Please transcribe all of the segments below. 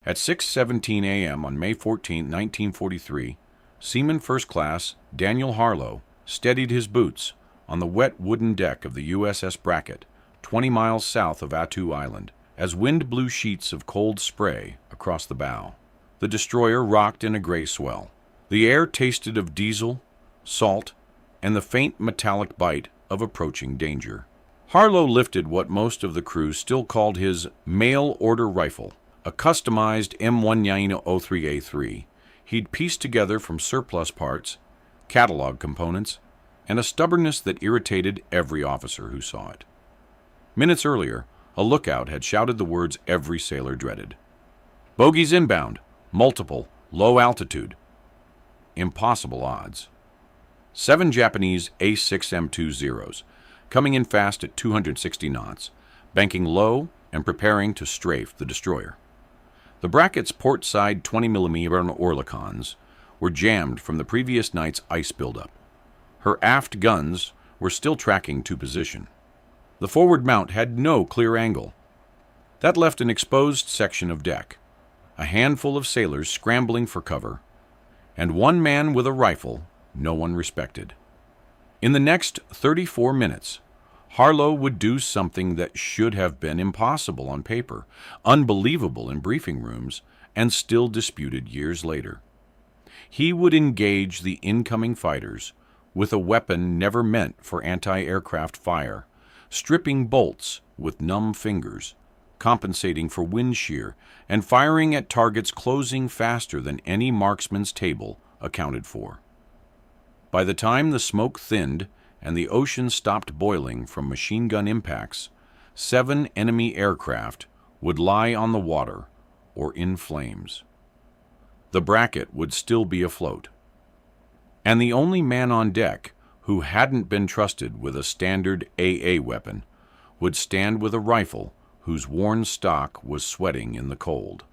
At 6:17 a.m. on May 14, 1943, Seaman First Class Daniel Harlow steadied his boots on the wet wooden deck of the USS Bracket, 20 miles south of Attu Island, as wind blew sheets of cold spray across the bow. The destroyer rocked in a gray swell. The air tasted of diesel, salt, and the faint metallic bite of approaching danger. Harlow lifted what most of the crew still called his mail-order rifle, a customized M1903A3 he'd pieced together from surplus parts, catalog components, and a stubbornness that irritated every officer who saw it. Minutes earlier, a lookout had shouted the words every sailor dreaded. "Bogies inbound, multiple, low altitude." Impossible odds. 7 Japanese A6M20s, coming in fast at 260 knots, banking low and preparing to strafe the destroyer. The Bracket's port-side 20mm Oerlikons were jammed from the previous night's ice buildup. Her aft guns were still tracking to position. The forward mount had no clear angle. That left an exposed section of deck, a handful of sailors scrambling for cover, and one man with a rifle no one respected. In the next 34 minutes, Harlow would do something that should have been impossible on paper, unbelievable in briefing rooms, and still disputed years later. He would engage the incoming fighters with a weapon never meant for anti-aircraft fire, stripping bolts with numb fingers, compensating for wind shear, and firing at targets closing faster than any marksman's table accounted for. By the time the smoke thinned and the ocean stopped boiling from machine gun impacts, 7 enemy aircraft would lie on the water or in flames. The Bracket would still be afloat, and the only man on deck who hadn't been trusted with a standard AA weapon would stand with a rifle whose worn stock was sweating in the cold.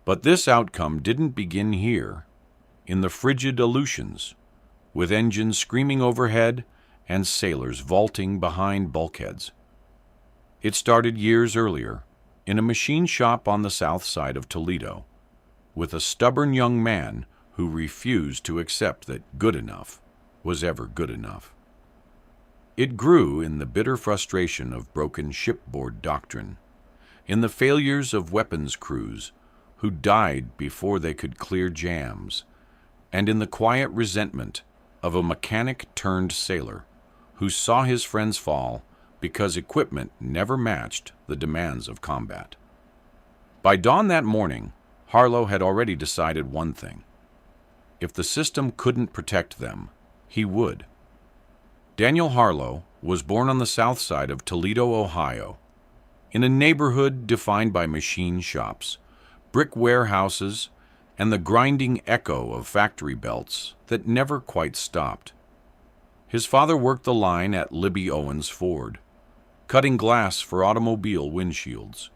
But this outcome didn't begin here, in the frigid Aleutians, with engines screaming overhead and sailors vaulting behind bulkheads. It started years earlier, in a machine shop on the south side of Toledo, with a stubborn young man who refused to accept that good enough was ever good enough. It grew in the bitter frustration of broken shipboard doctrine, in the failures of weapons crews who died before they could clear jams, and in the quiet resentment of a mechanic-turned-sailor who saw his friends fall because equipment never matched the demands of combat. By dawn that morning, Harlow had already decided one thing. If the system couldn't protect them, he would. Daniel Harlow was born on the south side of Toledo, Ohio, in a neighborhood defined by machine shops, brick warehouses, and the grinding echo of factory belts that never quite stopped. His father worked the line at Libby Owens Ford, cutting glass for automobile windshields.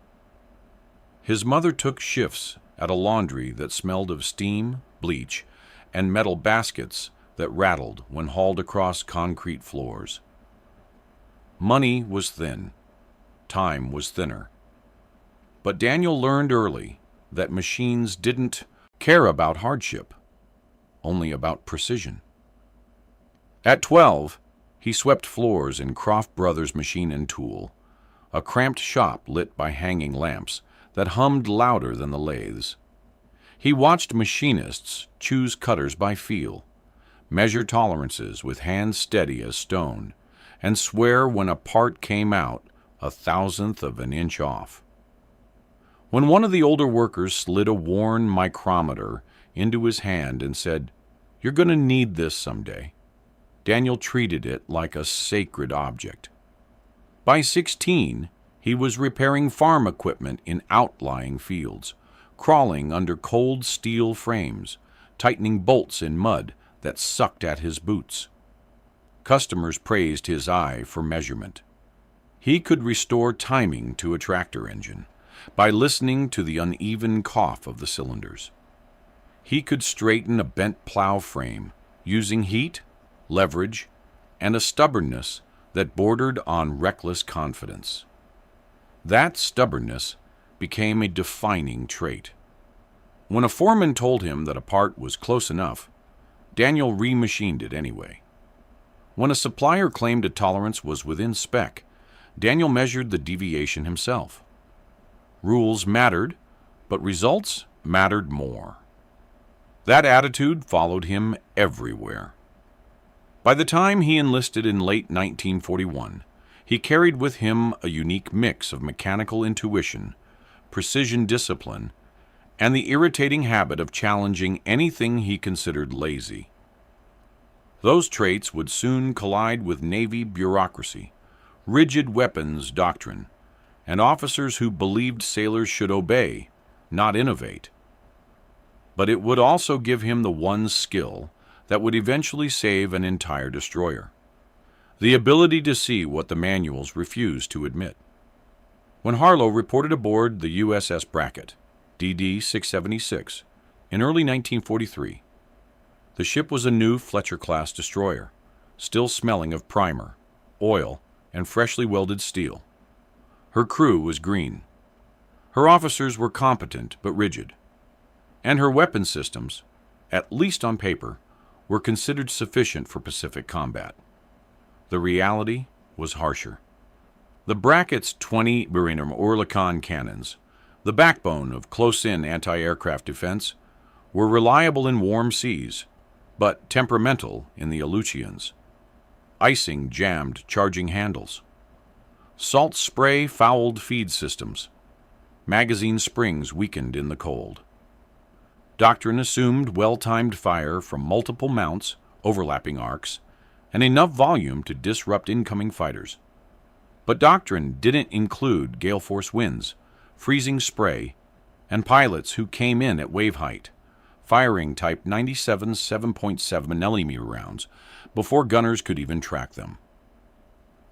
His mother took shifts at a laundry that smelled of steam, bleach, and metal baskets that rattled when hauled across concrete floors. Money was thin. Time was thinner. But Daniel learned early that machines didn't care about hardship, only about precision. At 12, he swept floors in Croft Brothers Machine and Tool, a cramped shop lit by hanging lamps that hummed louder than the lathes. He watched machinists choose cutters by feel, measure tolerances with hands steady as stone, and swear when a part came out 1/1000th of an inch off. When one of the older workers slid a worn micrometer into his hand and said, "You're going to need this someday," Daniel treated it like a sacred object. By 16, he was repairing farm equipment in outlying fields, crawling under cold steel frames, tightening bolts in mud that sucked at his boots. Customers praised his eye for measurement. He could restore timing to a tractor engine by listening to the uneven cough of the cylinders. He could straighten a bent plow frame using heat, leverage, and a stubbornness that bordered on reckless confidence. That stubbornness became a defining trait. When a foreman told him that a part was close enough, Daniel remachined it anyway. When a supplier claimed a tolerance was within spec, Daniel measured the deviation himself. Rules mattered, but results mattered more. That attitude followed him everywhere. By the time he enlisted in late 1941, he carried with him a unique mix of mechanical intuition, precision discipline, and the irritating habit of challenging anything he considered lazy. Those traits would soon collide with Navy bureaucracy, rigid weapons doctrine, and officers who believed sailors should obey, not innovate. But it would also give him the one skill that would eventually save an entire destroyer: the ability to see what the manuals refused to admit. When Harlow reported aboard the USS Bracket, DD-676, in early 1943, the ship was a new Fletcher-class destroyer, still smelling of primer, oil, and freshly welded steel. Her crew was green. Her officers were competent but rigid. And her weapon systems, at least on paper, were considered sufficient for Pacific combat. The reality was harsher. The Bracket's 20-mm Oerlikon cannons, the backbone of close-in anti-aircraft defense, were reliable in warm seas, but temperamental in the Aleutians. Icing jammed charging handles. Salt spray fouled feed systems. Magazine springs weakened in the cold. Doctrine assumed well-timed fire from multiple mounts, overlapping arcs, and enough volume to disrupt incoming fighters. But doctrine didn't include gale force winds, freezing spray, and pilots who came in at wave height, firing Type 97 7.7 mm rounds before gunners could even track them.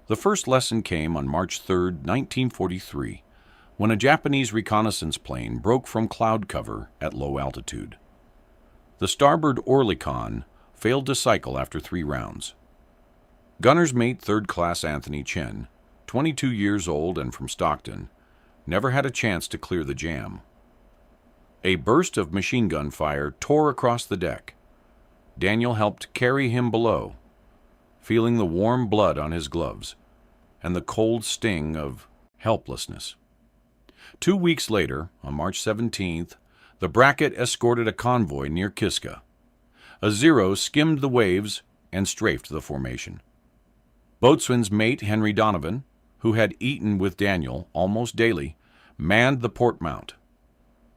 The first lesson came on March 3, 1943, when a Japanese reconnaissance plane broke from cloud cover at low altitude. The starboard Oerlikon failed to cycle after 3 rounds. Gunner's mate 3rd Class Anthony Chen, 22 years old and from Stockton, never had a chance to clear the jam. A burst of machine gun fire tore across the deck. Daniel helped carry him below, feeling the warm blood on his gloves and the cold sting of helplessness. 2 weeks later, on March 17th, the Bracket escorted a convoy near Kiska. A Zero skimmed the waves and strafed the formation. Boatswain's mate Henry Donovan, who had eaten with Daniel almost daily, manned the port mount.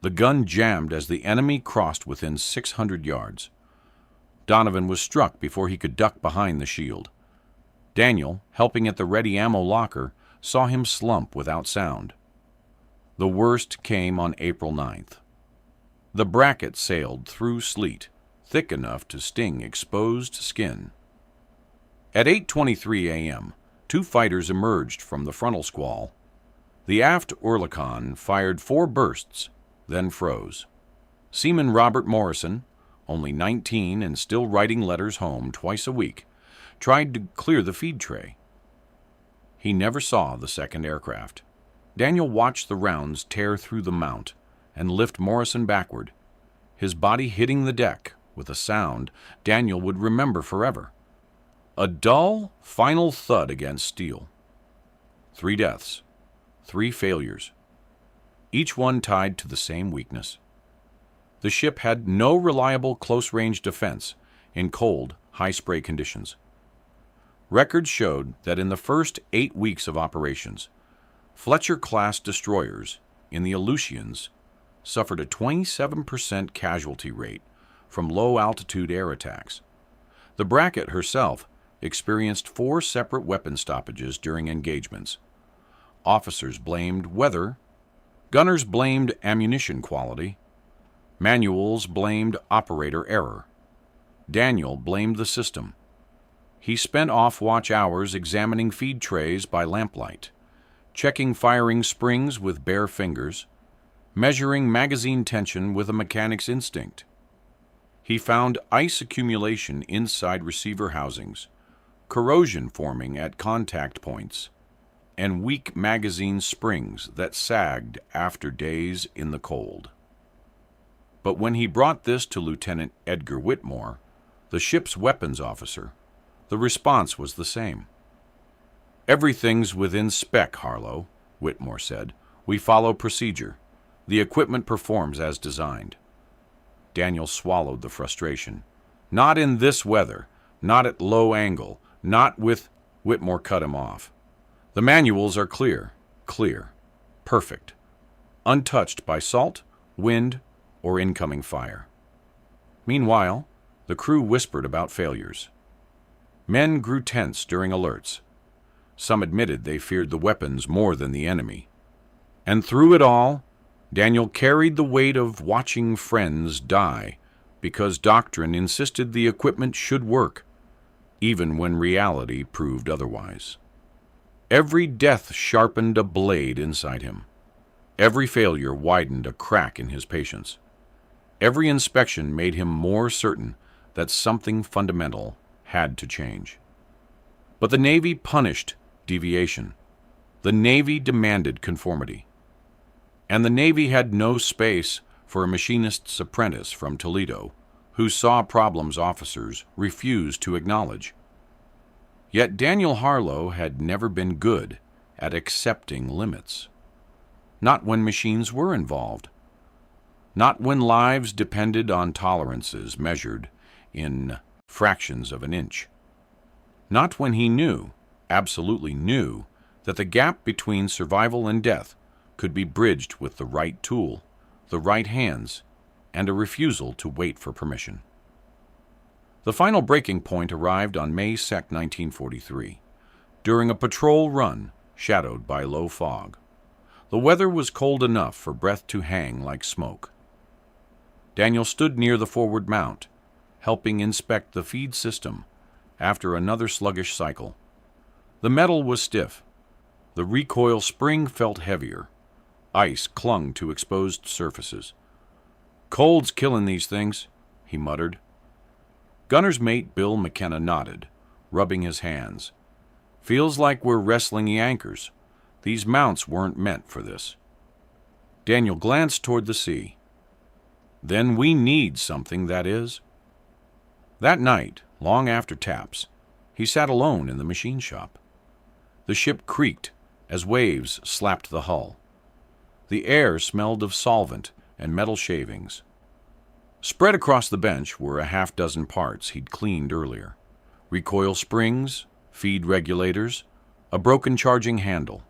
The gun jammed as the enemy crossed within 600 yards. Donovan was struck before he could duck behind the shield. Daniel, helping at the ready ammo locker, saw him slump without sound. The worst came on April 9th. The Bracket sailed through sleet, thick enough to sting exposed skin. At 8:23 a.m., 2 fighters emerged from the frontal squall. The aft Oerlikon fired 4 bursts, then froze. Seaman Robert Morrison, only 19 and still writing letters home twice a week, tried to clear the feed tray. He never saw the second aircraft. Daniel watched the rounds tear through the mount and lift Morrison backward, his body hitting the deck with a sound Daniel would remember forever. A dull, final thud against steel. 3 deaths, 3 failures, each one tied to the same weakness. The ship had no reliable close-range defense in cold, high-spray conditions. Records showed that in the first 8 weeks of operations, Fletcher-class destroyers in the Aleutians suffered a 27% casualty rate from low-altitude air attacks. The Bracket herself experienced 4 separate weapon stoppages during engagements. Officers blamed weather, gunners blamed ammunition quality, manuals blamed operator error. Daniel blamed the system. He spent off-watch hours examining feed trays by lamplight, checking firing springs with bare fingers, measuring magazine tension with a mechanic's instinct. He found ice accumulation inside receiver housings, corrosion forming at contact points, and weak magazine springs that sagged after days in the cold. But when he brought this to Lieutenant Edgar Whitmore, the ship's weapons officer, the response was the same. "Everything's within spec, Harlow," Whitmore said. "We follow procedure. The equipment performs as designed." Daniel swallowed the frustration. "Not in this weather, not at low angle, not with—" Whitmore cut him off. "The manuals are clear, perfect, untouched by salt, wind, or incoming fire." Meanwhile, the crew whispered about failures. Men grew tense during alerts. Some admitted they feared the weapons more than the enemy. And through it all, Daniel carried the weight of watching friends die because doctrine insisted the equipment should work, even when reality proved otherwise. Every death sharpened a blade inside him. Every failure widened a crack in his patience. Every inspection made him more certain that something fundamental had to change. But the Navy punished deviation. The Navy demanded conformity. And the Navy had no space for a machinist's apprentice from Toledo who saw problems officers refused to acknowledge. Yet Daniel Harlow had never been good at accepting limits. Not when machines were involved. Not when lives depended on tolerances measured in fractions of an inch. Not when he knew, absolutely knew, that the gap between survival and death could be bridged with the right tool, the right hands, and a refusal to wait for permission. The final breaking point arrived on May 2, 1943, during a patrol run shadowed by low fog. The weather was cold enough for breath to hang like smoke. Daniel stood near the forward mount, helping inspect the feed system after another sluggish cycle. The metal was stiff. The recoil spring felt heavier. Ice clung to exposed surfaces. "Cold's killing these things," he muttered. Gunner's mate Bill McKenna nodded, rubbing his hands. "Feels like we're wrestling the anchors. These mounts weren't meant for this." Daniel glanced toward the sea. "Then we need something that is." That night, long after taps, he sat alone in the machine shop. The ship creaked as waves slapped the hull. The air smelled of solvent and metal shavings. Spread across the bench were a half-dozen parts he'd cleaned earlier. Recoil springs, feed regulators, a broken charging handle.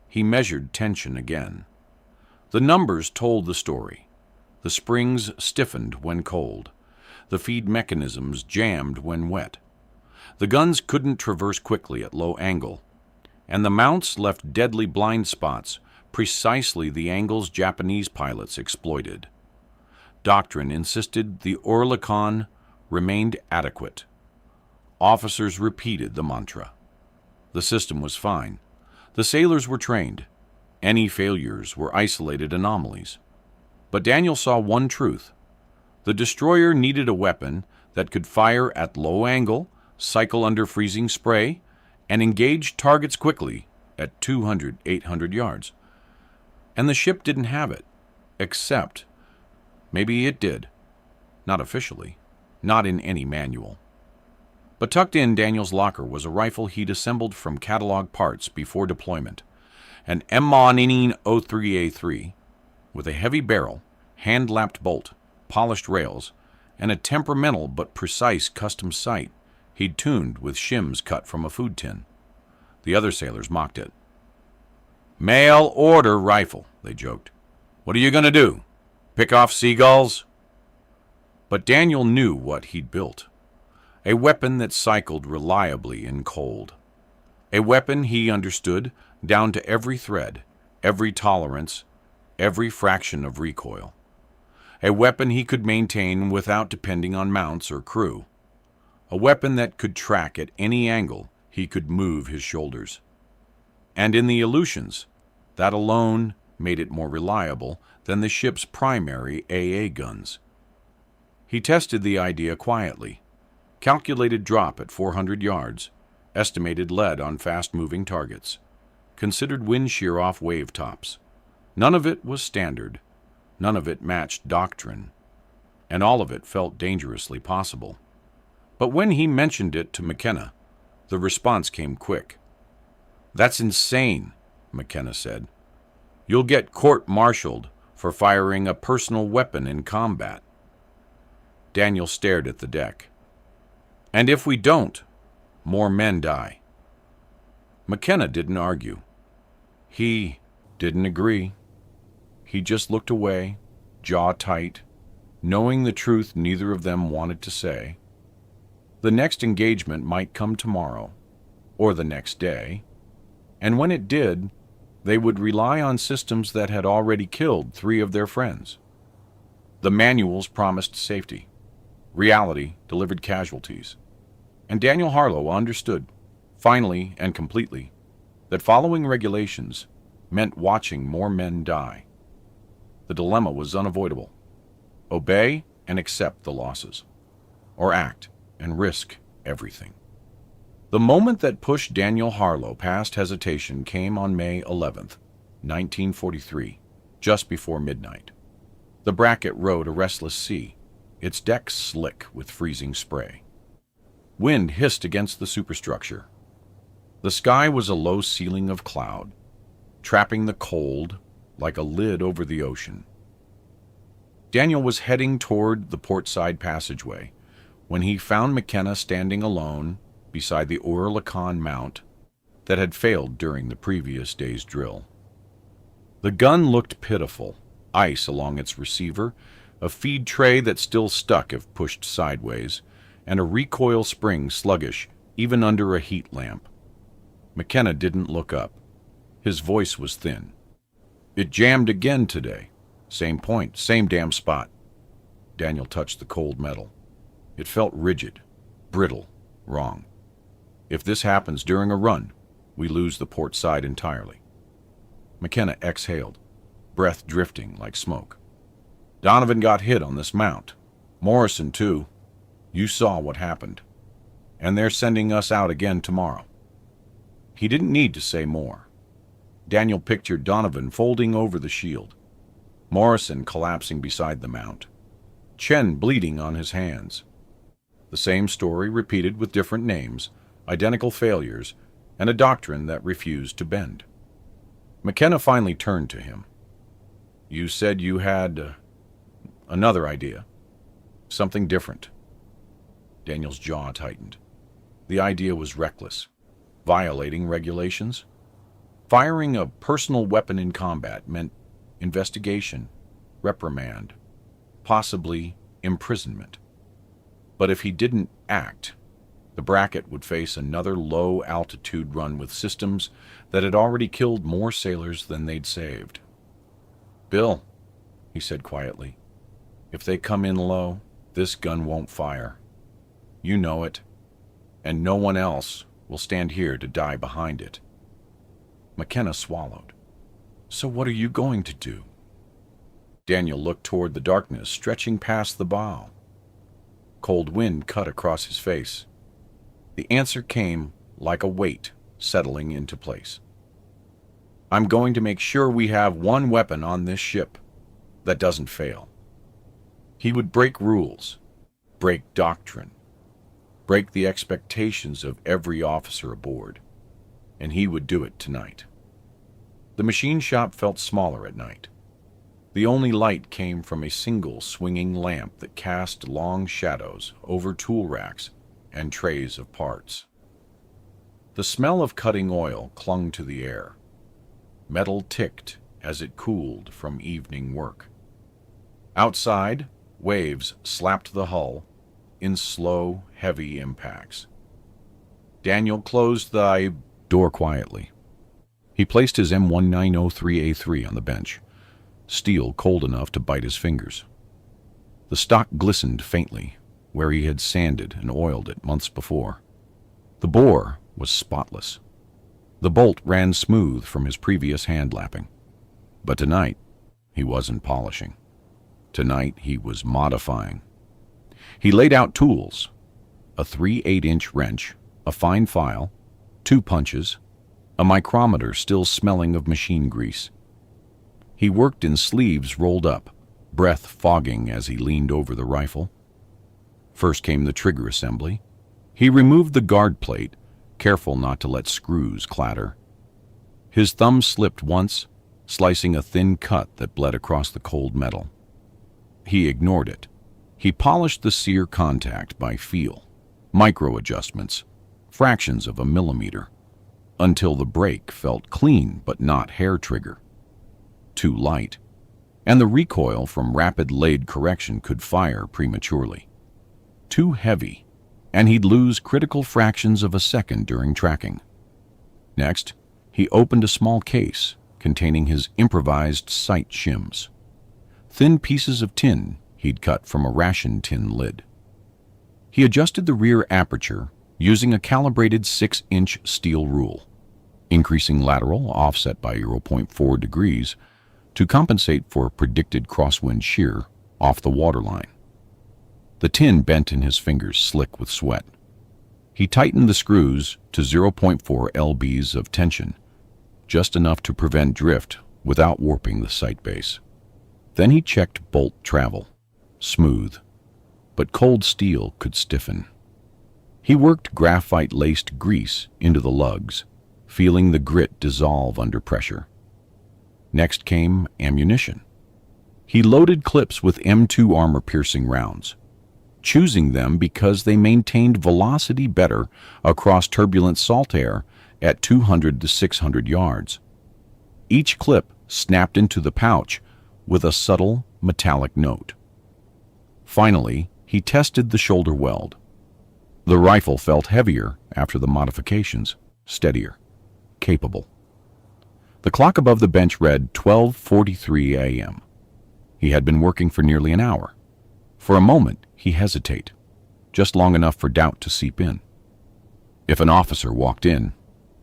He measured tension again. The numbers told the story. The springs stiffened when cold. The feed mechanisms jammed when wet. The guns couldn't traverse quickly at low angle, and the mounts left deadly blind spots, precisely the angles Japanese pilots exploited. Doctrine insisted the Oerlikon remained adequate. Officers repeated the mantra. The system was fine. The sailors were trained. Any failures were isolated anomalies. But Daniel saw one truth. The destroyer needed a weapon that could fire at low angle, cycle under freezing spray, and engage targets quickly at 200, 800 yards. And the ship didn't have it, except maybe it did. Not officially, not in any manual. But tucked in Daniel's locker was a rifle he'd assembled from catalog parts before deployment, an M1903A3 with a heavy barrel, hand-lapped bolt, polished rails, and a temperamental but precise custom sight he'd tuned with shims cut from a food tin. The other sailors mocked it. "Mail order rifle," they joked. "What are you going to do? Pick off seagulls?" But Daniel knew what he'd built. A weapon that cycled reliably in cold. A weapon he understood down to every thread, every tolerance, every fraction of recoil. A weapon he could maintain without depending on mounts or crew. A weapon that could track at any angle he could move his shoulders. And in the Aleutians, that alone made it more reliable than the ship's primary AA guns. He tested the idea quietly, calculated drop at 400 yards, estimated lead on fast-moving targets. considered wind shear off wave tops. None of it was standard, none of it matched doctrine, and all of it felt dangerously possible. But when he mentioned it to McKenna, the response came quick. "That's insane," McKenna said. "You'll get court-martialed for firing a personal weapon in combat." Daniel stared at the deck. "And if we don't, more men die." McKenna didn't argue. He didn't agree. He just looked away, jaw tight, knowing the truth neither of them wanted to say. The next engagement might come tomorrow, or the next day, and when it did, they would rely on systems that had already killed 3 of their friends. The manuals promised safety. Reality delivered casualties. And Daniel Harlow understood, finally and completely, that following regulations meant watching more men die. The dilemma was unavoidable. Obey and accept the losses, or act and risk everything. The moment that pushed Daniel Harlow past hesitation came on May 11th, 1943, just before midnight. The Bracket rode a restless sea, its decks slick with freezing spray. Wind hissed against the superstructure. The sky was a low ceiling of cloud, trapping the cold like a lid over the ocean. Daniel was heading toward the portside passageway when he found McKenna standing alone beside the Oerlikon mount that had failed during the previous day's drill. The gun looked pitiful, ice along its receiver, a feed tray that still stuck if pushed sideways, and a recoil spring sluggish even under a heat lamp. McKenna didn't look up. His voice was thin. "It jammed again today. Same point, same damn spot." Daniel touched the cold metal. It felt rigid, brittle, wrong. "If this happens during a run, we lose the port side entirely." McKenna exhaled, breath drifting like smoke. "Donovan got hit on this mount. Morrison, too. You saw what happened. And they're sending us out again tomorrow." He didn't need to say more. Daniel pictured Donovan folding over the shield, Morrison collapsing beside the mount, Chen bleeding on his hands. The same story repeated with different names, identical failures, and a doctrine that refused to bend. McKenna finally turned to him. "You said you had another idea. Something different." Daniel's jaw tightened. The idea was reckless. Violating regulations? Firing a personal weapon in combat meant investigation, reprimand, possibly imprisonment. But if he didn't act, the Bracket would face another low-altitude run with systems that had already killed more sailors than they'd saved. "Bill," he said quietly, "if they come in low, this gun won't fire. You know it, and no one else will stand here to die behind it." McKenna swallowed. "So what are you going to do?" Daniel looked toward the darkness stretching past the bow. Cold wind cut across his face. The answer came like a weight settling into place. "I'm going to make sure we have one weapon on this ship that doesn't fail." He would break rules, break doctrine, break the expectations of every officer aboard, and he would do it tonight. The machine shop felt smaller at night. The only light came from a single swinging lamp that cast long shadows over tool racks and trays of parts. The smell of cutting oil clung to the air. Metal ticked as it cooled from evening work. Outside, waves slapped the hull in slow, heavy impacts. Daniel closed the door quietly. He placed his M1903A3 on the bench, steel cold enough to bite his fingers. The stock glistened faintly where he had sanded and oiled it months before. The bore was spotless. The bolt ran smooth from his previous hand-lapping. But tonight, he wasn't polishing. Tonight, he was modifying. He laid out tools: a 3/8-inch wrench, a fine file, 2 punches, a micrometer still smelling of machine grease. He worked in sleeves rolled up, breath fogging as he leaned over the rifle. First came the trigger assembly. He removed the guard plate, careful not to let screws clatter. His thumb slipped once, slicing a thin cut that bled across the cold metal. He ignored it. He polished the sear contact by feel, micro-adjustments, fractions of a millimeter, until the break felt clean but not hair trigger. Too light, and the recoil from rapid laid correction could fire prematurely. Too heavy, and he'd lose critical fractions of a second during tracking. Next, he opened a small case containing his improvised sight shims, thin pieces of tin he'd cut from a ration tin lid. He adjusted the rear aperture using a calibrated 6-inch steel rule, increasing lateral offset by 0.4 degrees to compensate for predicted crosswind shear off the waterline. The tin bent in his fingers, slick with sweat. He tightened the screws to 0.4 lbs of tension, just enough to prevent drift without warping the sight base. Then he checked bolt travel. Smooth, but cold steel could stiffen. He worked graphite-laced grease into the lugs, feeling the grit dissolve under pressure. Next came ammunition. He loaded clips with M2 armor-piercing rounds, choosing them because they maintained velocity better across turbulent salt air at 200 to 600 yards. Each clip snapped into the pouch with a subtle metallic note. Finally, he tested the shoulder weld. The rifle felt heavier after the modifications, steadier, capable. The clock above the bench read 12:43 a.m. He had been working for nearly an hour. For a moment, he hesitated, just long enough for doubt to seep in. If an officer walked in,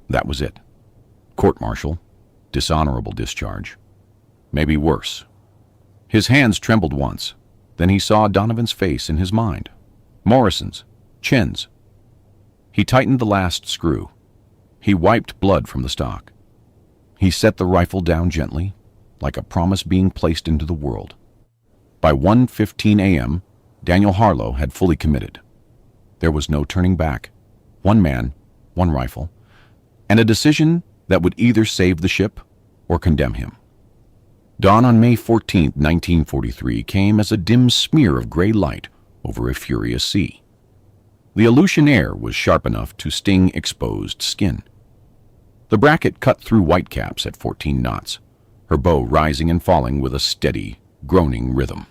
that was it. Court-martial, dishonorable discharge. Maybe worse. His hands trembled once. Then he saw Donovan's face in his mind. Morrison's, Chen's. He tightened the last screw. He wiped blood from the stock. He set the rifle down gently, like a promise being placed into the world. By 1:15 a.m., Daniel Harlow had fully committed. There was no turning back. One man, one rifle, and a decision that would either save the ship or condemn him. Dawn on May 14, 1943, came as a dim smear of gray light over a furious sea. The Aleutian air was sharp enough to sting exposed skin. The Bracket cut through whitecaps at 14 knots, her bow rising and falling with a steady, groaning rhythm.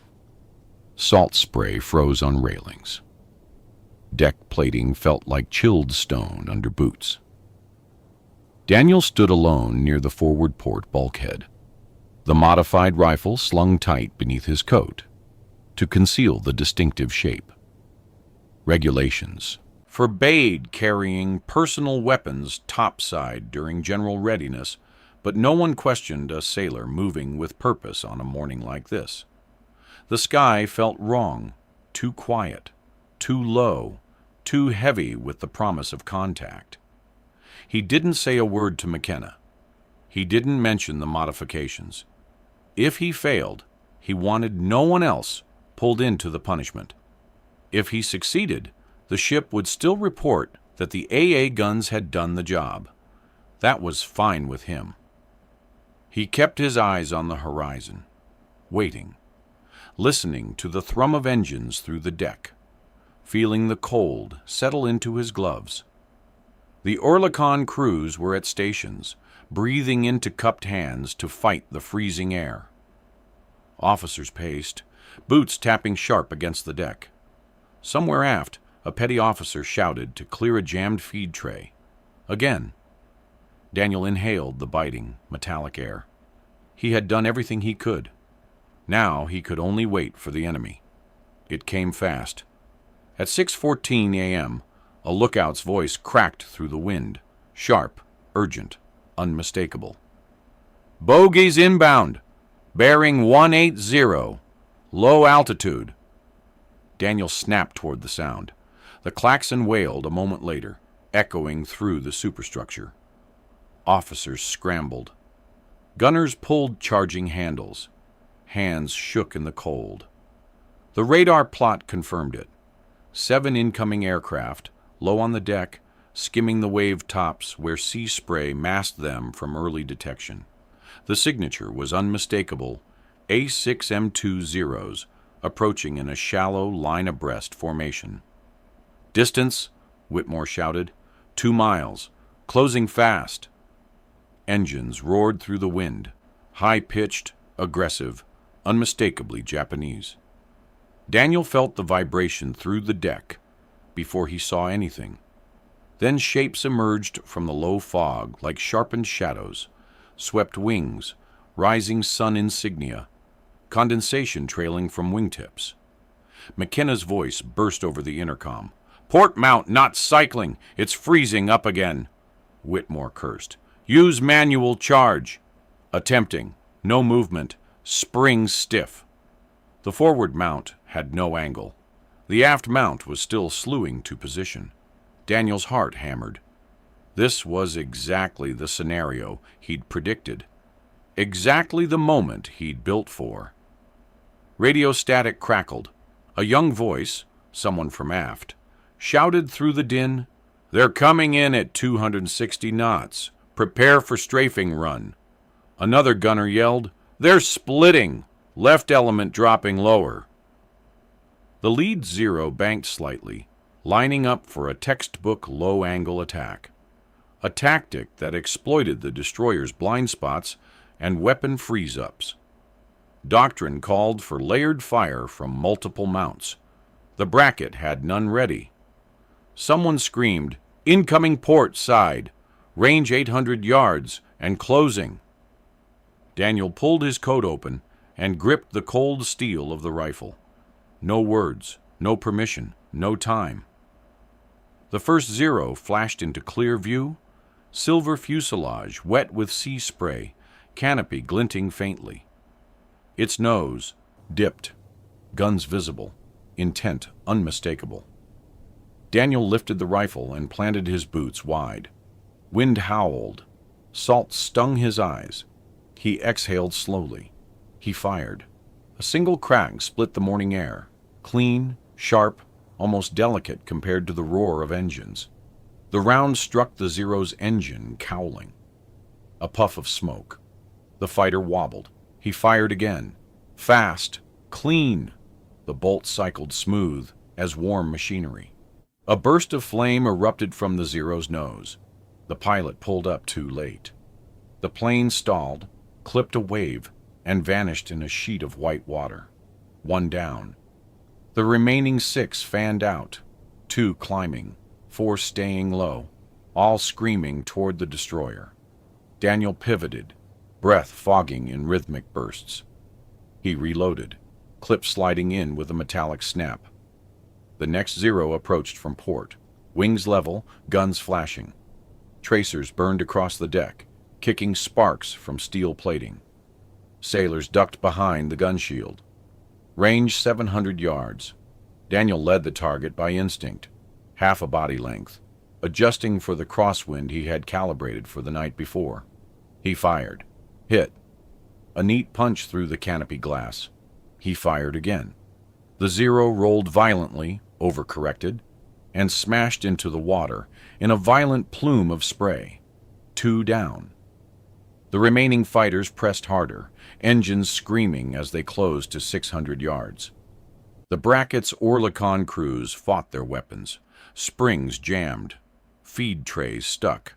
Salt spray froze on railings. Deck plating felt like chilled stone under boots. Daniel stood alone near the forward port bulkhead, the modified rifle slung tight beneath his coat to conceal the distinctive shape. Regulations forbade carrying personal weapons topside during general readiness, but no one questioned a sailor moving with purpose on a morning like this. The sky felt wrong, too quiet, too low, too heavy with the promise of contact. He didn't say a word to McKenna. He didn't mention the modifications. If he failed, he wanted no one else pulled into the punishment. If he succeeded, the ship would still report that the AA guns had done the job. That was fine with him. He kept his eyes on the horizon, waiting, listening to the thrum of engines through the deck, feeling the cold settle into his gloves. The Oerlikon crews were at stations, breathing into cupped hands to fight the freezing air. Officers paced, boots tapping sharp against the deck. Somewhere aft, a petty officer shouted to clear a jammed feed tray. Again. Daniel inhaled the biting, metallic air. He had done everything he could. Now he could only wait for the enemy. It came fast. At 6:14 a.m., a lookout's voice cracked through the wind, sharp, urgent, unmistakable. "Bogies inbound! Bearing 180! Low altitude!" Daniel snapped toward the sound. The klaxon wailed a moment later, echoing through the superstructure. Officers scrambled. Gunners pulled charging handles. Hands shook in the cold. The radar plot confirmed it. 7 incoming aircraft, low on the deck, skimming the wave tops where sea spray masked them from early detection. The signature was unmistakable, A6M2 approaching in a shallow line abreast formation. "Distance," Whitmore shouted. 2 miles. Closing fast. Engines roared through the wind, high-pitched, aggressive, unmistakably Japanese. Daniel felt the vibration through the deck before he saw anything. Then shapes emerged from the low fog like sharpened shadows, swept wings, rising sun insignia, condensation trailing from wingtips. McKenna's voice burst over the intercom. "Port mount not cycling! It's freezing up again!" Whitmore cursed. "Use manual charge!" Attempting. No movement. Spring stiff. The forward mount had no angle. The aft mount was still slewing to position. Daniel's heart hammered. This was exactly the scenario he'd predicted. Exactly the moment he'd built for. Radio static crackled. A young voice, someone from aft, shouted through the din, "They're coming in at 260 knots. Prepare for strafing run." Another gunner yelled, "They're splitting! Left element dropping lower." The lead Zero banked slightly, lining up for a textbook low-angle attack. A tactic that exploited the destroyer's blind spots and weapon freeze-ups. Doctrine called for layered fire from multiple mounts. The Bracket had none ready. Someone screamed, "Incoming port side! Range 800 yards and closing!" Daniel pulled his coat open and gripped the cold steel of the rifle. No words, no permission, no time. The first Zero flashed into clear view, silver fuselage wet with sea spray, canopy glinting faintly. Its nose dipped, guns visible, intent unmistakable. Daniel lifted the rifle and planted his boots wide. Wind howled. Salt stung his eyes. He exhaled slowly. He fired. A single crack split the morning air, clean, sharp, almost delicate compared to the roar of engines. The round struck the Zero's engine, cowling. A puff of smoke. The fighter wobbled. He fired again. Fast, clean. The bolt cycled smooth as warm machinery. A burst of flame erupted from the Zero's nose. The pilot pulled up too late. The plane stalled, clipped a wave, and vanished in a sheet of white water. 1 down. The remaining 6 fanned out, 2 climbing, 4 staying low, all screaming toward the destroyer. Daniel pivoted, breath fogging in rhythmic bursts. He reloaded, clip sliding in with a metallic snap. The next Zero approached from port, wings level, guns flashing. Tracers burned across the deck, kicking sparks from steel plating. Sailors ducked behind the gun shield. Range 700 yards. Daniel led the target by instinct, half a body length, adjusting for the crosswind he had calibrated for the night before. He fired. Hit. A neat punch through the canopy glass. He fired again. The Zero rolled violently, overcorrected, and smashed into the water in a violent plume of spray. 2 down. The remaining fighters pressed harder, engines screaming as they closed to 600 yards. The Bracket's Oerlikon crews fought their weapons. Springs jammed. Feed trays stuck.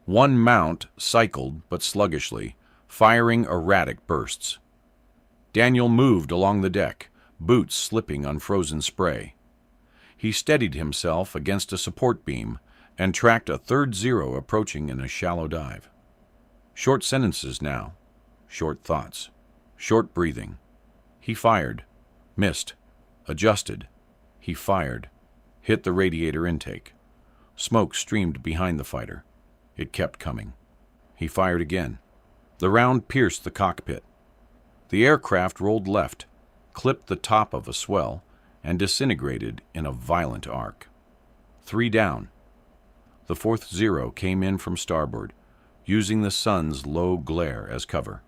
One mount cycled but sluggishly, firing erratic bursts. Daniel moved along the deck, boots slipping on frozen spray. He steadied himself against a support beam and tracked a third Zero approaching in a shallow dive. Short sentences now, short thoughts, short breathing. He fired, missed, adjusted. He fired, hit the radiator intake. Smoke streamed behind the fighter. It kept coming. He fired again. The round pierced the cockpit. The aircraft rolled left, clipped the top of a swell, and disintegrated in a violent arc. 3 down. The fourth Zero came in from starboard, using the sun's low glare as cover.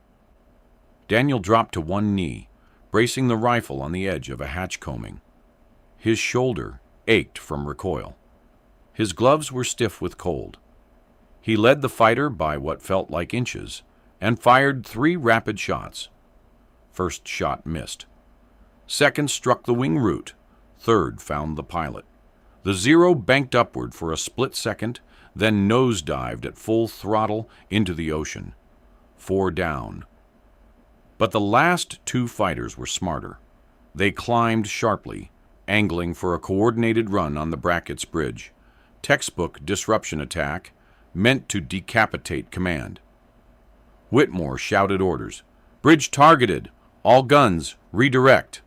Daniel dropped to one knee, bracing the rifle on the edge of a hatch combing. His shoulder ached from recoil. His gloves were stiff with cold. He led the fighter by what felt like inches and fired 3 rapid shots. First shot missed. Second struck the wing root. Third found the pilot. The Zero banked upward for a split second, then nosedived at full throttle into the ocean. 4 down. But the last 2 fighters were smarter. They climbed sharply, angling for a coordinated run on the Brackett's bridge. Textbook disruption attack, meant to decapitate command. Whitmore shouted orders. "Bridge targeted! All guns, redirect!"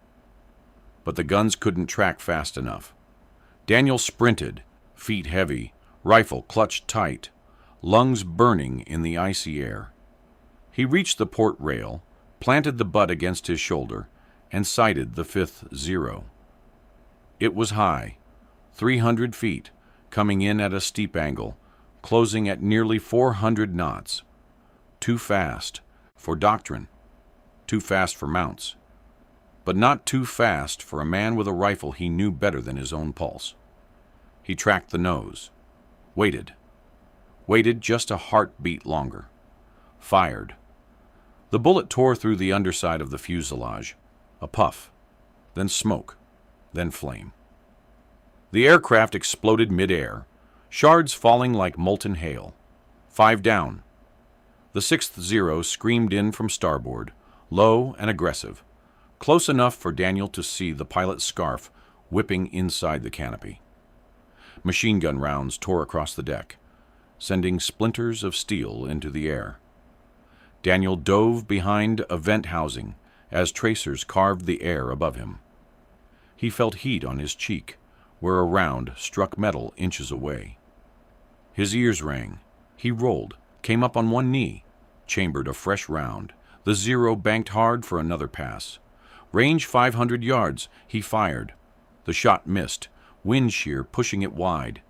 But the guns couldn't track fast enough. Daniel sprinted, feet heavy, rifle clutched tight, lungs burning in the icy air. He reached the port rail, planted the butt against his shoulder, and sighted the 5th Zero. It was high, 300 feet, coming in at a steep angle, closing at nearly 400 knots. Too fast for doctrine, too fast for mounts, but not too fast for a man with a rifle he knew better than his own pulse. He tracked the nose, waited just a heartbeat longer, fired. The bullet tore through the underside of the fuselage, a puff, then smoke, then flame. The aircraft exploded mid-air, shards falling like molten hail. 5 down. The 6th Zero screamed in from starboard, low and aggressive, close enough for Daniel to see the pilot's scarf whipping inside the canopy. Machine gun rounds tore across the deck, sending splinters of steel into the air. Daniel dove behind a vent housing as tracers carved the air above him. He felt heat on his cheek, where a round struck metal inches away. His ears rang. He rolled, came up on one knee, chambered a fresh round. The Zero banked hard for another pass. Range 500 yards, he fired. The shot missed, wind shear pushing it wide.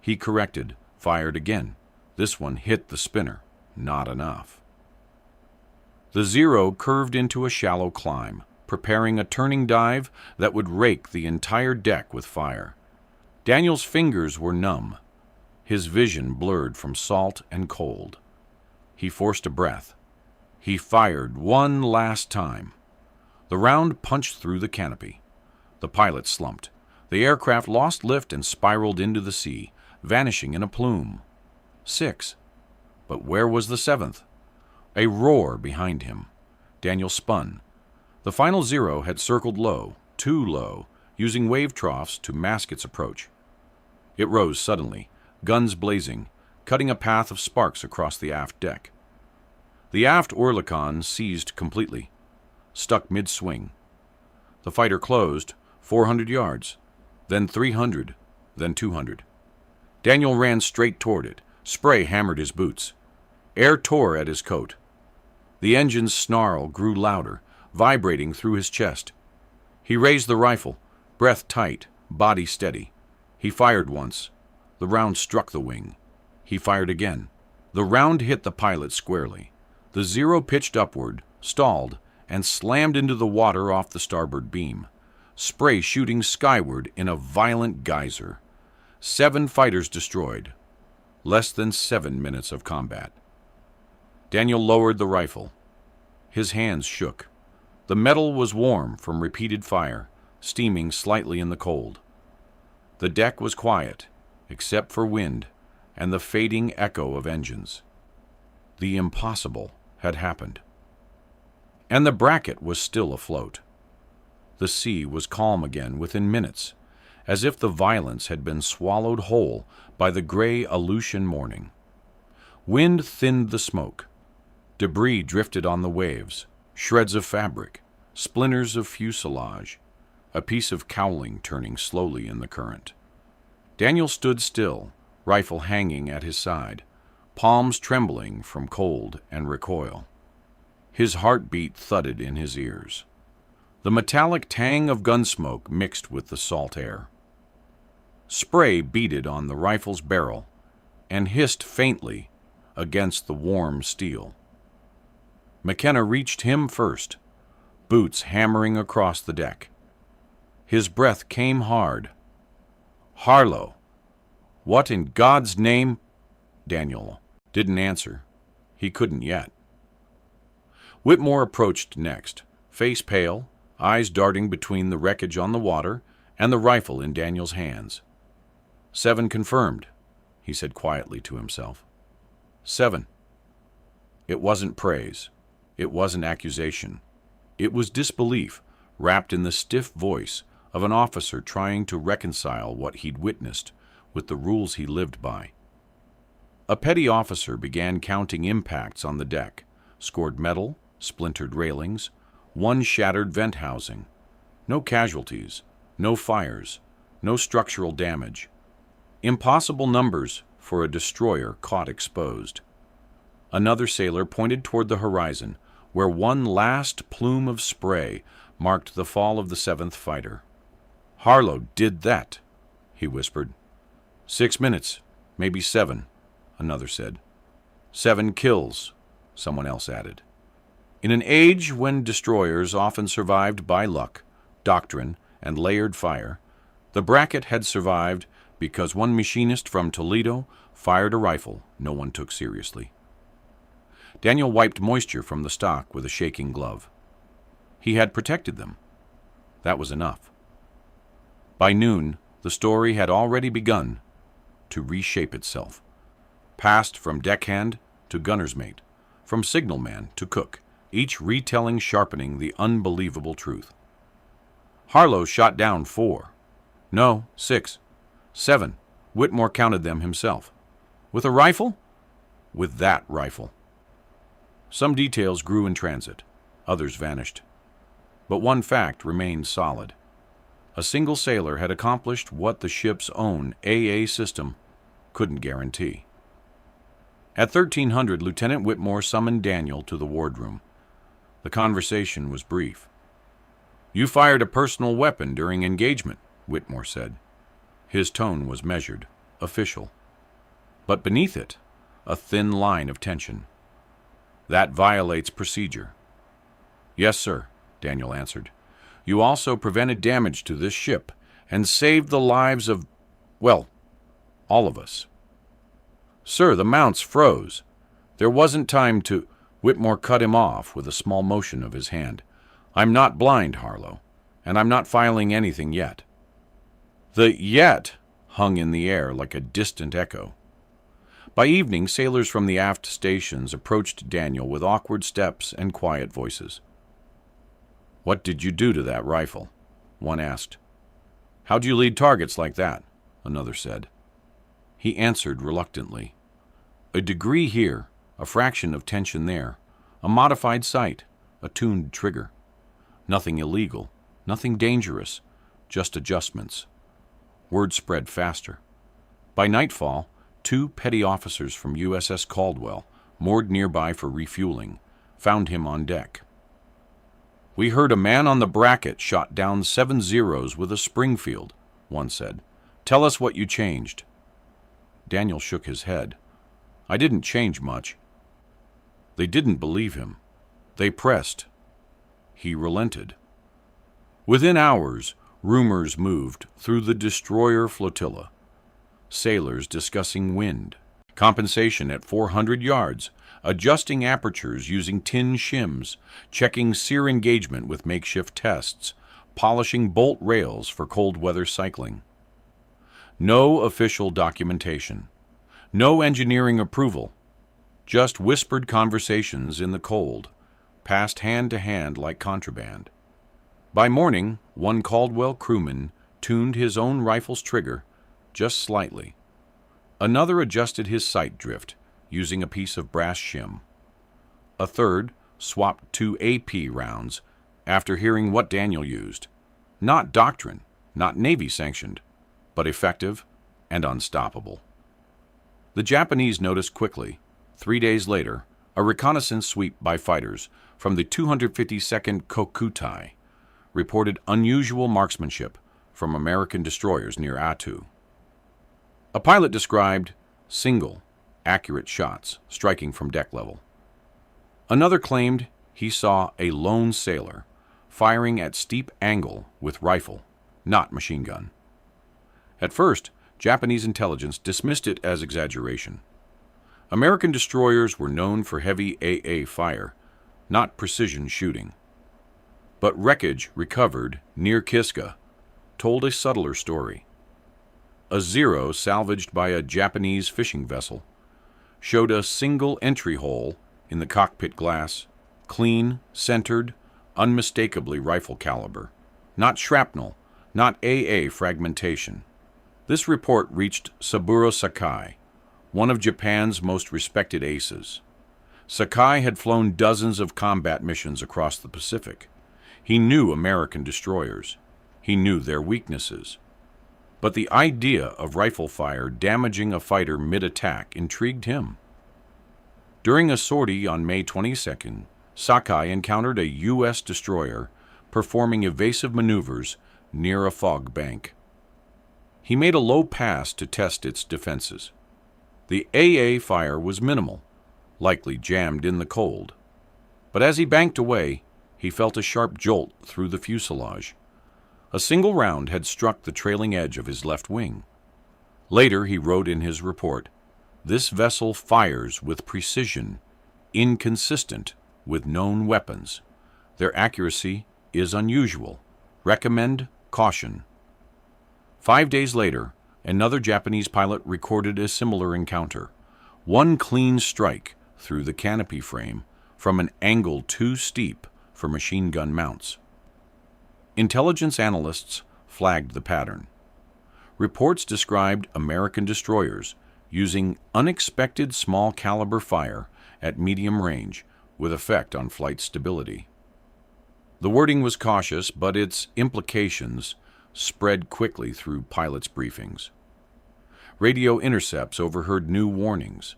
He corrected, fired again. This one hit the spinner. Not enough. The Zero curved into a shallow climb, preparing a turning dive that would rake the entire deck with fire. Daniel's fingers were numb, his vision blurred from salt and cold. He forced a breath. He fired one last time. The round punched through the canopy. The pilot slumped. The aircraft lost lift and spiraled into the sea, vanishing in a plume. 6. But where was the 7th? A roar behind him. Daniel spun. The final Zero had circled low, too low, using wave troughs to mask its approach. It rose suddenly, guns blazing, cutting a path of sparks across the aft deck. The aft Oerlikon seized completely, stuck mid-swing. The fighter closed 400 yards, then 300, then 200. Daniel ran straight toward it. Spray hammered his boots. Air tore at his coat. The engine's snarl grew louder, vibrating through his chest. He raised the rifle, breath tight, body steady. He fired once. The round struck the wing. He fired again. The round hit the pilot squarely. The Zero pitched upward, stalled, and slammed into the water off the starboard beam, spray shooting skyward in a violent geyser. 7 fighters destroyed. Less than 7 minutes of combat. Daniel lowered the rifle. His hands shook. The metal was warm from repeated fire, steaming slightly in the cold. The deck was quiet, except for wind and the fading echo of engines. The impossible had happened. And the Bracket was still afloat. The sea was calm again within minutes, as if the violence had been swallowed whole by the gray Aleutian morning. Wind thinned the smoke. Debris drifted on the waves, shreds of fabric, splinters of fuselage, a piece of cowling turning slowly in the current. Daniel stood still, rifle hanging at his side, palms trembling from cold and recoil. His heartbeat thudded in his ears. The metallic tang of gunsmoke mixed with the salt air. Spray beaded on the rifle's barrel and hissed faintly against the warm steel. McKenna reached him first, boots hammering across the deck. His breath came hard. "Harlow, what in God's name—" Daniel didn't answer. He couldn't yet. Whitmore approached next, face pale, eyes darting between the wreckage on the water and the rifle in Daniel's hands. "7 confirmed," he said quietly to himself. 7. It wasn't praise. It wasn't accusation. It was disbelief, wrapped in the stiff voice of an officer trying to reconcile what he'd witnessed with the rules he lived by. A petty officer began counting impacts on the deck, scored metal, splintered railings, one shattered vent housing. No casualties, no fires, no structural damage. Impossible numbers for a destroyer caught exposed. Another sailor pointed toward the horizon, where one last plume of spray marked the fall of the 7th fighter. "Harlow did that," he whispered. 6 minutes, maybe 7, another said. 7 kills, someone else added. In an age when destroyers often survived by luck, doctrine, and layered fire, the Bracket had survived because one machinist from Toledo fired a rifle no one took seriously. Daniel wiped moisture from the stock with a shaking glove. He had protected them. That was enough. By noon, the story had already begun to reshape itself. Passed from deckhand to gunner's mate, from signalman to cook, each retelling sharpening the unbelievable truth. Harlow shot down 4. No, 6. 7. Whitmore counted them himself. With a rifle? With that rifle. Some details grew in transit. Others vanished. But one fact remained solid. A single sailor had accomplished what the ship's own AA system couldn't guarantee. At 1300, Lieutenant Whitmore summoned Daniel to the wardroom. The conversation was brief. "You fired a personal weapon during engagement," Whitmore said. His tone was measured, official. But beneath it, a thin line of tension. "That violates procedure." "Yes, sir," Daniel answered. "You also prevented damage to this ship and saved the lives of, well, all of us." "Sir, the mounts froze. There wasn't time to—" Whitmore cut him off with a small motion of his hand. "I'm not blind, Harlow, and I'm not filing anything yet." The "yet" hung in the air like a distant echo. By evening, sailors from the aft stations approached Daniel with awkward steps and quiet voices. "What did you do to that rifle?" one asked. "How do you lead targets like that?" another said. He answered reluctantly. "A degree here, a fraction of tension there, a modified sight, a tuned trigger. Nothing illegal, nothing dangerous, just adjustments." Word spread faster. By nightfall, 2 petty officers from USS Caldwell, moored nearby for refueling, found him on deck. "We heard a man on the Bracket shot down 7 Zeros with a Springfield," one said. "Tell us what you changed." Daniel shook his head. "I didn't change much." They didn't believe him. They pressed. He relented. Within hours, rumors moved through the destroyer flotilla. Sailors discussing wind, compensation at 400 yards, adjusting apertures using tin shims, checking sear engagement with makeshift tests, polishing bolt rails for cold weather cycling. No official documentation. No engineering approval. Just whispered conversations in the cold, passed hand to hand like contraband. By morning, one Caldwell crewman tuned his own rifle's trigger just slightly. Another adjusted his sight drift using a piece of brass shim. A third swapped 2 AP rounds after hearing what Daniel used. Not doctrine, not Navy sanctioned, but effective and unstoppable. The Japanese noticed quickly. 3 days later, a reconnaissance sweep by fighters from the 252nd Kokutai reported unusual marksmanship from American destroyers near Attu. A pilot described single, accurate shots striking from deck level. Another claimed he saw a lone sailor firing at steep angle with rifle, not machine gun. At first, Japanese intelligence dismissed it as exaggeration. American destroyers were known for heavy AA fire, not precision shooting. But wreckage recovered near Kiska told a subtler story. A Zero salvaged by a Japanese fishing vessel showed a single entry hole in the cockpit glass, clean, centered, unmistakably rifle caliber, not shrapnel, not AA fragmentation. This report reached Saburo Sakai, one of Japan's most respected aces. Sakai had flown dozens of combat missions across the Pacific. He knew American destroyers. He knew their weaknesses. But the idea of rifle fire damaging a fighter mid-attack intrigued him. During a sortie on May 22nd, Sakai encountered a U.S. destroyer performing evasive maneuvers near a fog bank. He made a low pass to test its defenses. The AA fire was minimal, likely jammed in the cold. But as he banked away, he felt a sharp jolt through the fuselage. A single round had struck the trailing edge of his left wing. Later, he wrote in his report, "This vessel fires with precision, inconsistent with known weapons. Their accuracy is unusual. Recommend caution." 5 days later, another Japanese pilot recorded a similar encounter. One clean strike through the canopy frame from an angle too steep for machine gun mounts. Intelligence analysts flagged the pattern. Reports described American destroyers using unexpected small caliber fire at medium range with effect on flight stability. The wording was cautious, but its implications spread quickly through pilots' briefings. Radio intercepts overheard new warnings.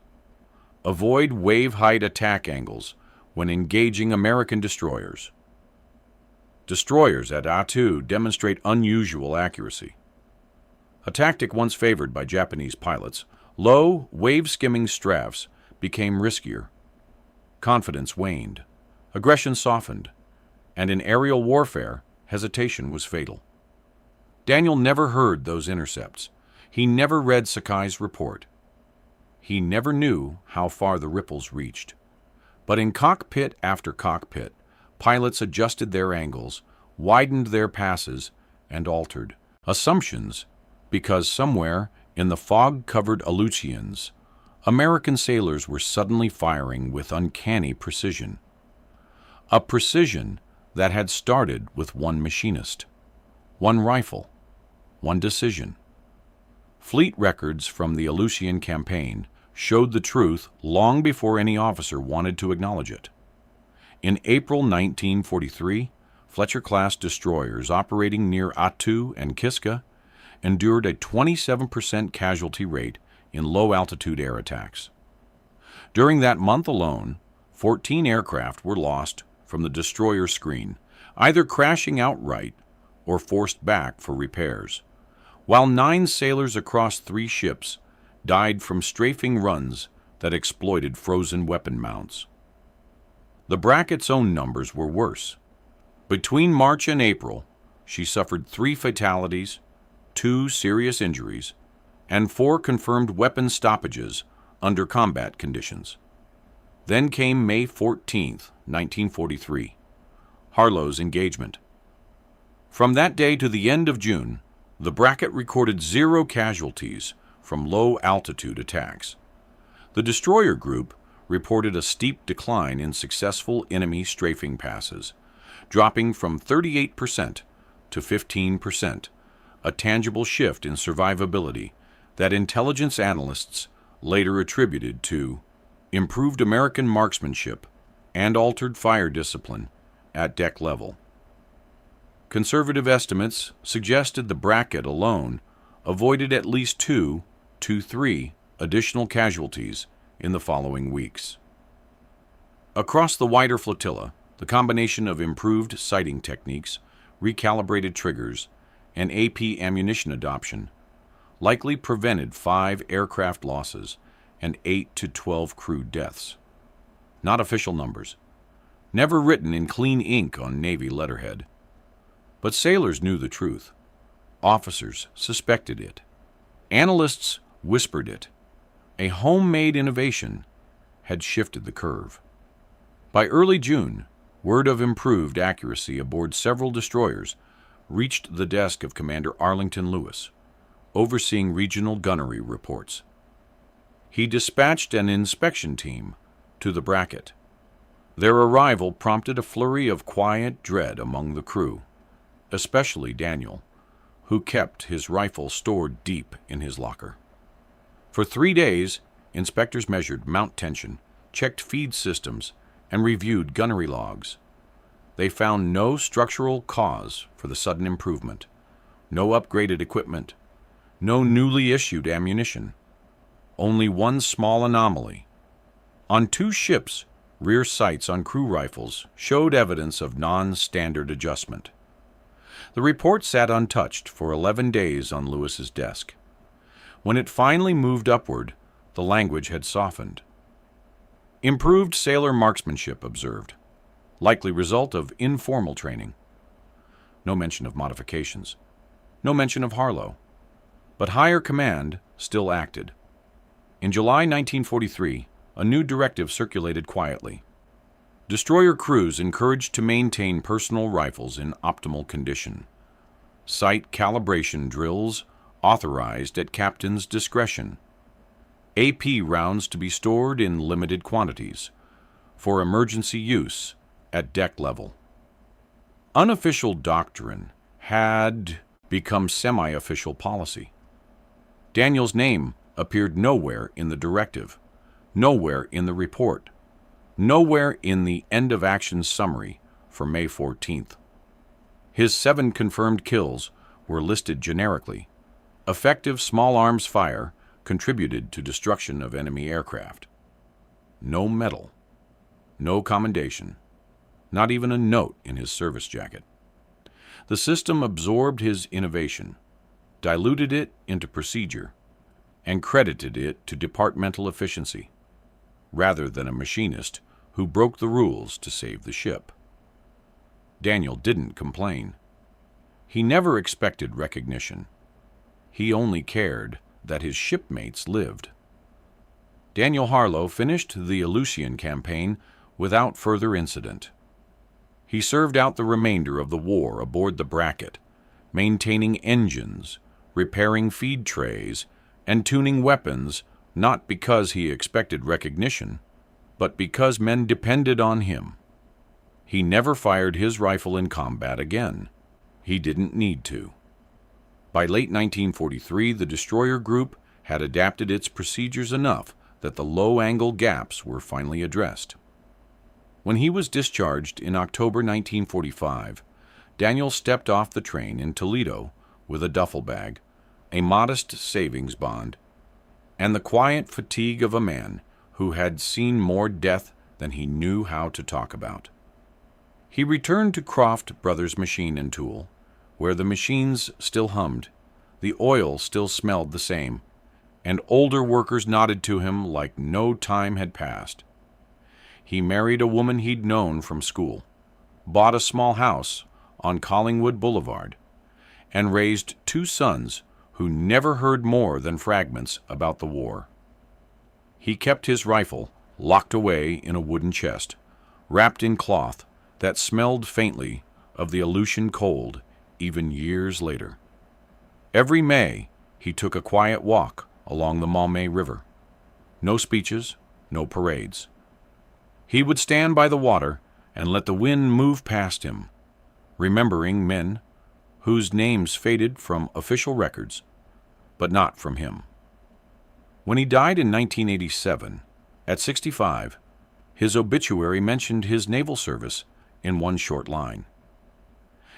Avoid wave-height attack angles when engaging American destroyers. Destroyers at Attu demonstrate unusual accuracy. A tactic once favored by Japanese pilots, low, wave-skimming strafes became riskier. Confidence waned, aggression softened, and in aerial warfare, hesitation was fatal. Daniel never heard those intercepts. He never read Sakai's report. He never knew how far the ripples reached. But in cockpit after cockpit, pilots adjusted their angles, widened their passes, and altered assumptions because somewhere in the fog-covered Aleutians, American sailors were suddenly firing with uncanny precision. A precision that had started with one machinist, one rifle, one decision. Fleet records from the Aleutian campaign showed the truth long before any officer wanted to acknowledge it. In April 1943, Fletcher-class destroyers operating near Attu and Kiska endured a 27% casualty rate in low-altitude air attacks. During that month alone, 14 aircraft were lost from the destroyer screen, either crashing outright or forced back for repairs, while 9 sailors across 3 ships died from strafing runs that exploited frozen weapon mounts. The Bracket's own numbers were worse. Between March and April, she suffered 3 fatalities, 2 serious injuries, and 4 confirmed weapon stoppages under combat conditions. Then came May 14, 1943, Harlow's engagement. From that day to the end of June, the Bracket recorded 0 casualties from low-altitude attacks. The destroyer group reported a steep decline in successful enemy strafing passes, dropping from 38% to 15%, a tangible shift in survivability that intelligence analysts later attributed to improved American marksmanship and altered fire discipline at deck level. Conservative estimates suggested the Bracket alone avoided at least 2 to 3 additional casualties in the following weeks. Across the wider flotilla, the combination of improved sighting techniques, recalibrated triggers, and AP ammunition adoption likely prevented 5 aircraft losses and 8 to 12 crew deaths. Not official numbers, never written in clean ink on Navy letterhead. But sailors knew the truth. Officers suspected it. Analysts whispered it. A homemade innovation had shifted the curve. By early June, word of improved accuracy aboard several destroyers reached the desk of Commander Arlington Lewis, overseeing regional gunnery reports. He dispatched an inspection team to the Bracket. Their arrival prompted a flurry of quiet dread among the crew, especially Daniel, who kept his rifle stored deep in his locker. For 3 days, inspectors measured mount tension, checked feed systems, and reviewed gunnery logs. They found no structural cause for the sudden improvement, no upgraded equipment, no newly issued ammunition. Only one small anomaly. On 2 ships, rear sights on crew rifles showed evidence of non-standard adjustment. The report sat untouched for 11 days on Lewis's desk. When it finally moved upward, the language had softened. Improved sailor marksmanship observed, likely result of informal training. No mention of modifications, no mention of Harlow. But higher command still acted. In July 1943, a new directive circulated quietly. Destroyer crews encouraged to maintain personal rifles in optimal condition. Sight calibration drills authorized at captain's discretion. AP rounds to be stored in limited quantities for emergency use at deck level. Unofficial doctrine had become semi-official policy. Daniel's name appeared nowhere in the directive, nowhere in the report, nowhere in the end-of-action summary for May 14th. His 7 confirmed kills were listed generically. Effective small arms fire contributed to destruction of enemy aircraft. No medal, no commendation, not even a note in his service jacket. The system absorbed his innovation, diluted it into procedure, and credited it to departmental efficiency, rather than a machinist who broke the rules to save the ship. Daniel didn't complain. He never expected recognition. He only cared that his shipmates lived. Daniel Harlow finished the Aleutian campaign without further incident. He served out the remainder of the war aboard the Bracket, maintaining engines, repairing feed trays, and tuning weapons, not because he expected recognition, but because men depended on him. He never fired his rifle in combat again. He didn't need to. By late 1943, the destroyer group had adapted its procedures enough that the low-angle gaps were finally addressed. When he was discharged in October 1945, Daniel stepped off the train in Toledo with a duffel bag, a modest savings bond, and the quiet fatigue of a man who had seen more death than he knew how to talk about. He returned to Croft Brothers Machine and Tool, where the machines still hummed, the oil still smelled the same, and older workers nodded to him like no time had passed. He married a woman he'd known from school, bought a small house on Collingwood Boulevard, and raised 2 sons who never heard more than fragments about the war. He kept his rifle locked away in a wooden chest, wrapped in cloth that smelled faintly of the Aleutian cold even years later. Every May, he took a quiet walk along the Maumee River. No speeches, no parades. He would stand by the water and let the wind move past him, remembering men whose names faded from official records, but not from him. When he died in 1987, at 65, his obituary mentioned his naval service in one short line.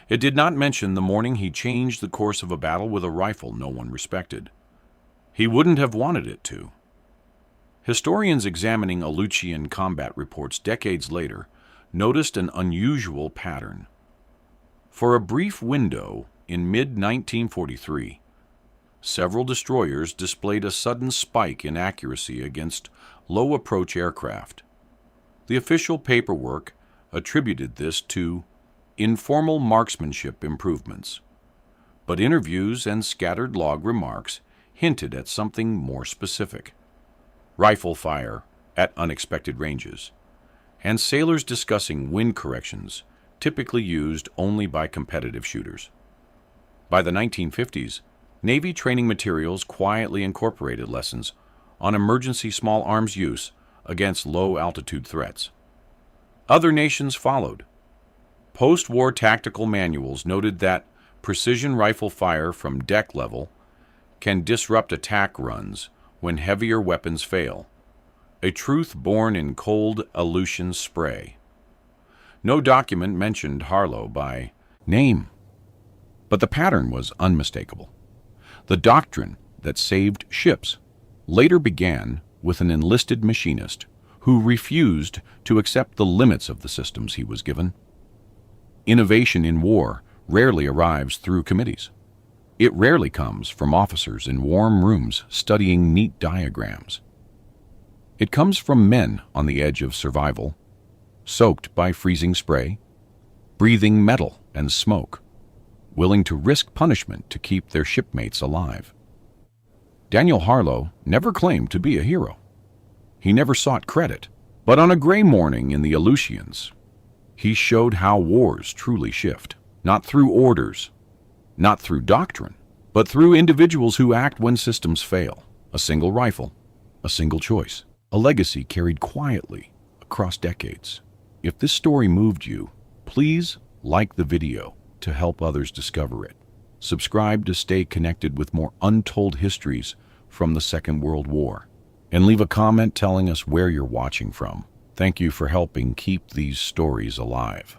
It did not mention the morning he changed the course of a battle with a rifle no one respected. He wouldn't have wanted it to. Historians examining Aleutian combat reports decades later noticed an unusual pattern. For a brief window in mid-1943, several destroyers displayed a sudden spike in accuracy against low-approach aircraft. The official paperwork attributed this to informal marksmanship improvements, but interviews and scattered log remarks hinted at something more specific: rifle fire at unexpected ranges, and sailors discussing wind corrections typically used only by competitive shooters. By the 1950s, Navy training materials quietly incorporated lessons on emergency small arms use against low-altitude threats. Other nations followed. Post-war tactical manuals noted that precision rifle fire from deck level can disrupt attack runs when heavier weapons fail, a truth born in cold Aleutian spray. No document mentioned Harlow by name, but the pattern was unmistakable. The doctrine that saved ships later began with an enlisted machinist who refused to accept the limits of the systems he was given. Innovation in war rarely arrives through committees. It rarely comes from officers in warm rooms studying neat diagrams. It comes from men on the edge of survival, soaked by freezing spray, breathing metal and smoke, willing to risk punishment to keep their shipmates alive. Daniel Harlow never claimed to be a hero. He never sought credit, but on a gray morning in the Aleutians, he showed how wars truly shift, not through orders, not through doctrine, but through individuals who act when systems fail. A single rifle, a single choice, a legacy carried quietly across decades. If this story moved you, please like the video to help others discover it. Subscribe to stay connected with more untold histories from the Second World War. And leave a comment telling us where you're watching from. Thank you for helping keep these stories alive.